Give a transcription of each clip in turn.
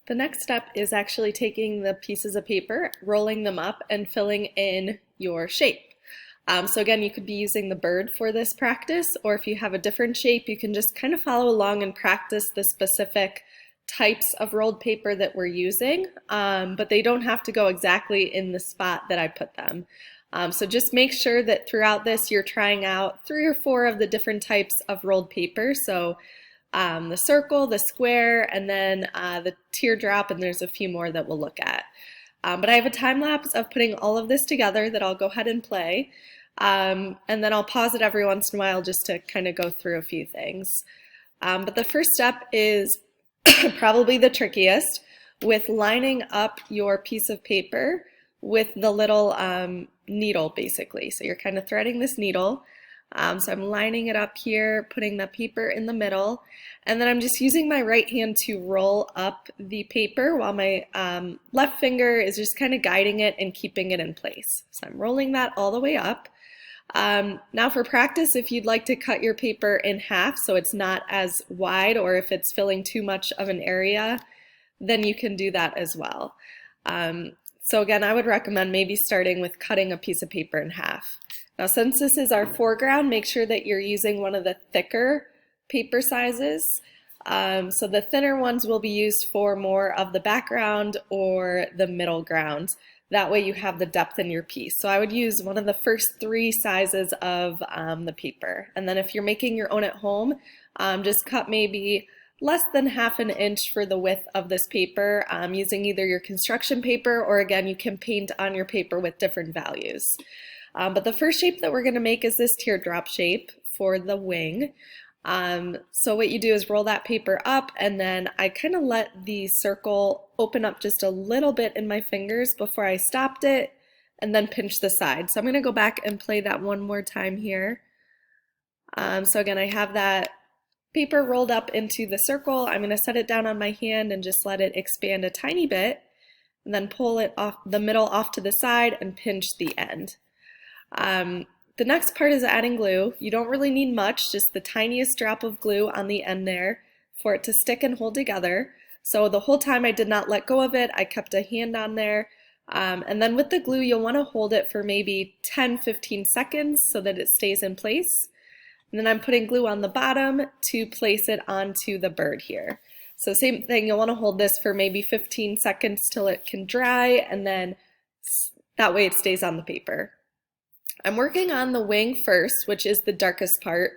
The next step is actually taking the pieces of paper, rolling them up, and filling in your shape. So again, you could be using the bird for this practice, or if you have a different shape, you can just kind of follow along and practice the specific types of rolled paper that we're using, but they don't have to go exactly in the spot that I put them. So just make sure that throughout this you're trying out 3 or 4 of the different types of rolled paper. So the circle, the square, and then the teardrop, and there's a few more that we'll look at. But I have a time lapse of putting all of this together that I'll go ahead and play. And then I'll pause it every once in a while just to kind of go through a few things. But the first step is probably the trickiest, with lining up your piece of paper with the little needle, basically. So you're kind of threading this needle. So I'm lining it up here, putting the paper in the middle, and then I'm just using my right hand to roll up the paper while my left finger is just kind of guiding it and keeping it in place. So I'm rolling that all the way up. Now for practice, if you'd like to cut your paper in half so it's not as wide, or if it's filling too much of an area, then you can do that as well. So again, I would recommend maybe starting with cutting a piece of paper in half. Now since this is our foreground, make sure that you're using one of the thicker paper sizes. So the thinner ones will be used for more of the background or the middle ground. That way you have the depth in your piece. So I would use one of the first 3 sizes of the paper. And then if you're making your own at home, just cut maybe less than ½ an inch for the width of this paper, using either your construction paper, or again, you can paint on your paper with different values. But the first shape that we're going to make is this teardrop shape for the wing. So what you do is roll that paper up, and then I kind of let the circle open up just a little bit in my fingers before I stopped it, and then pinch the side. So I'm going to go back and play that one more time here. So again, I have that paper rolled up into the circle. I'm going to set it down on my hand and just let it expand a tiny bit, and then pull it off the middle off to the side and pinch the end. The next part is adding glue. You don't really need much, just the tiniest drop of glue on the end there for it to stick and hold together. So the whole time I did not let go of it, I kept a hand on there. And then with the glue, you'll want to hold it for maybe 10-15 seconds so that it stays in place. And then I'm putting glue on the bottom to place it onto the bird here. So same thing, you'll want to hold this for maybe 15 seconds till it can dry, and then that way it stays on the paper. I'm working on the wing first, which is the darkest part.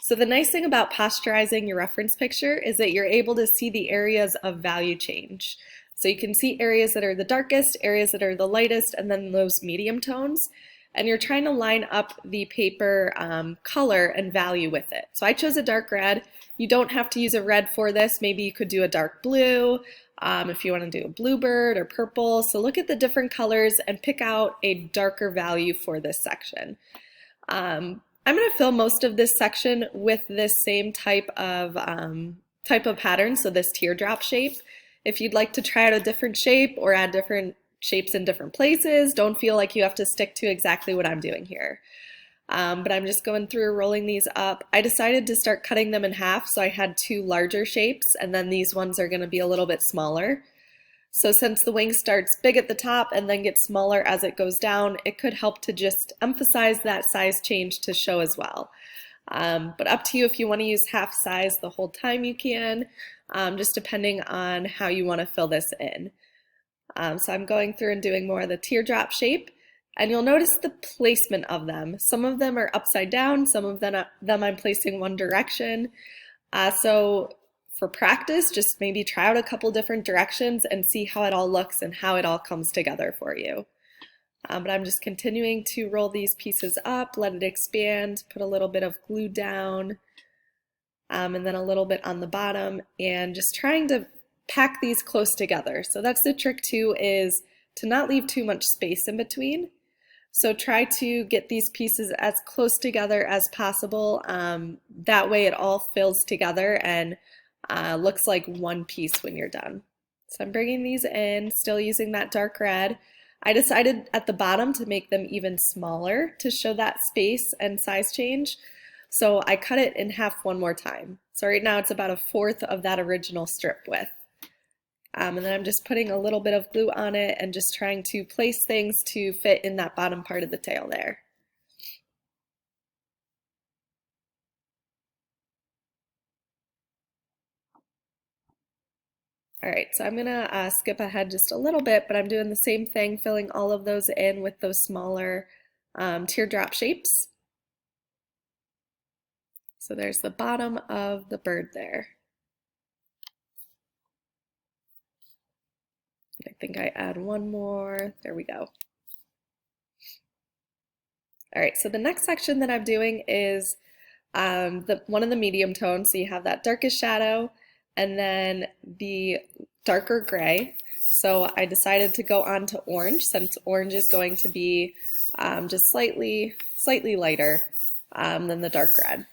So the nice thing about posturizing your reference picture is that you're able to see the areas of value change. So you can see areas that are the darkest, areas that are the lightest, and then those medium tones. And you're trying to line up the paper color and value with it. So I chose a dark red. You don't have to use a red for this. Maybe you could do a dark blue if you want to do a bluebird or purple. So look at the different colors and pick out a darker value for this section. I'm going to fill most of this section with this same type of pattern, so this teardrop shape. If you'd like to try out a different shape or add different shapes in different places, don't feel like you have to stick to exactly what I'm doing here. But I'm just going through rolling these up. I decided to start cutting them in half, so I had 2 larger shapes, and then these ones are going to be a little bit smaller. So since the wing starts big at the top and then gets smaller as it goes down, it could help to just emphasize that size change to show as well. But up to you, if you want to use half size the whole time you can, just depending on how you want to fill this in. So I'm going through and doing more of the teardrop shape. And you'll notice the placement of them. Some of them are upside down, some of them I'm placing one direction. So for practice, just maybe try out a couple different directions and see how it all looks and how it all comes together for you. But I'm just continuing to roll these pieces up, let it expand, put a little bit of glue down, and then a little bit on the bottom, and just trying to pack these close together. So that's the trick too, is to not leave too much space in between. So try to get these pieces as close together as possible. That way it all fills together and looks like one piece when you're done. So I'm bringing these in, still using that dark red. I decided at the bottom to make them even smaller to show that space and size change. So I cut it in half one more time. So right now it's about 1/4 of that original strip width. And then I'm just putting a little bit of glue on it and just trying to place things to fit in that bottom part of the tail there. All right, so I'm gonna skip ahead just a little bit, but I'm doing the same thing, filling all of those in with those smaller teardrop shapes. So there's the bottom of the bird there. I think I add one more. There we go. All right, so the next section that I'm doing is one of the medium tones. So you have that darkest shadow and then the darker gray. So I decided to go on to orange since orange is going to be just slightly lighter than the dark red.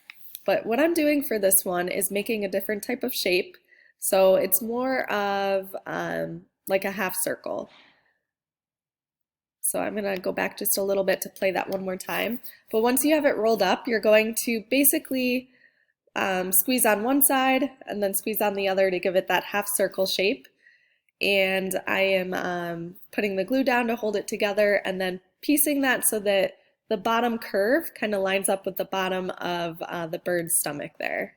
But what I'm doing for this one is making a different type of shape. So it's more of like a half circle. So I'm going to go back just a little bit to play that one more time. But once you have it rolled up, you're going to basically squeeze on one side and then squeeze on the other to give it that half circle shape. And I am putting the glue down to hold it together and then piecing that so that the bottom curve kind of lines up with the bottom of the bird's stomach there.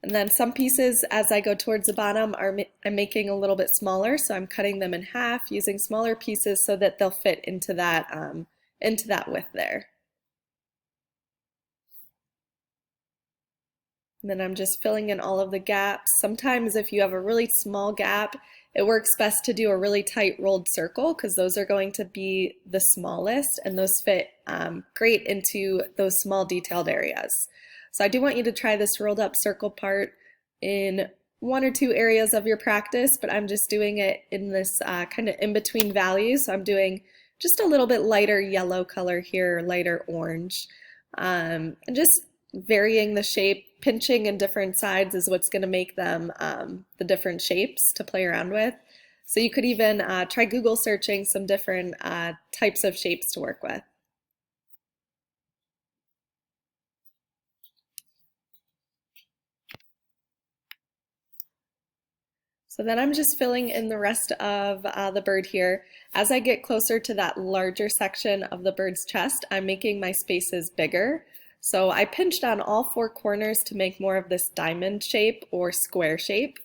And then some pieces, as I go towards the bottom, I'm making a little bit smaller, so I'm cutting them in half using smaller pieces so that they'll fit into that width there. And then I'm just filling in all of the gaps. Sometimes if you have a really small gap, it works best to do a really tight rolled circle because those are going to be the smallest and those fit great into those small detailed areas. So I do want you to try this rolled up circle part in one or two areas of your practice, but I'm just doing it in this kind of in between values. So I'm doing just a little bit lighter yellow color here, lighter orange, and just varying the shape. Pinching in different sides is what's going to make them the different shapes to play around with. So you could even try Google searching some different types of shapes to work with. So then I'm just filling in the rest of the bird here. As I get closer to that larger section of the bird's chest, I'm making my spaces bigger. So I pinched on all four corners to make more of this diamond shape or square shape.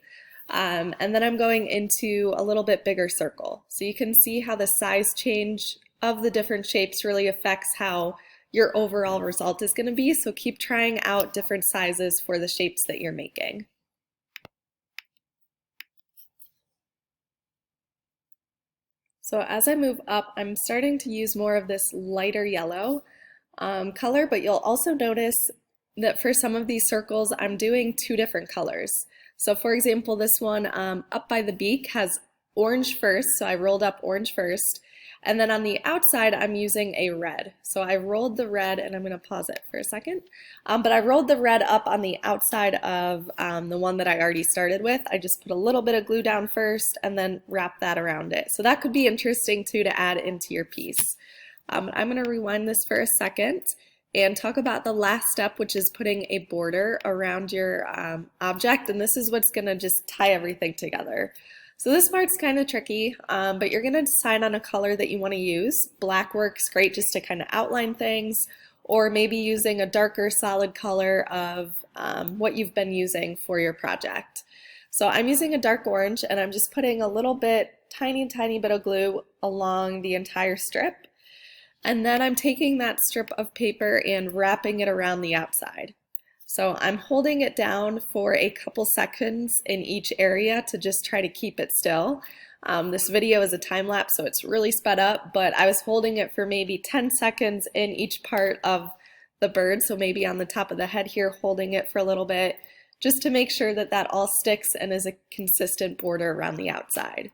And then I'm going into a little bit bigger circle. So you can see how the size change of the different shapes really affects how your overall result is going to be. So keep trying out different sizes for the shapes that you're making. So as I move up, I'm starting to use more of this lighter yellow color, but you'll also notice that for some of these circles, I'm doing two different colors. So for example, this one up by the beak has orange first, so I rolled up orange first, and then on the outside, I'm using a red. So I rolled the red, and I'm gonna pause it for a second, but I rolled the red up on the outside of the one that I already started with. I just put a little bit of glue down first and then wrap that around it. So that could be interesting too to add into your piece. I'm gonna rewind this for a second and talk about the last step, which is putting a border around your object, and this is what's gonna just tie everything together. So this part's kind of tricky, but you're gonna decide on a color that you wanna use. Black works great just to kind of outline things, or maybe using a darker solid color of what you've been using for your project. So I'm using a dark orange, and I'm just putting a little bit, tiny bit of glue along the entire strip. And then I'm taking that strip of paper and wrapping it around the outside. So I'm holding it down for a couple seconds in each area to just try to keep it still. This video is a time lapse, so it's really sped up, but I was holding it for maybe 10 seconds in each part of the bird, so maybe on the top of the head here, holding it for a little bit, just to make sure that that all sticks and is a consistent border around the outside.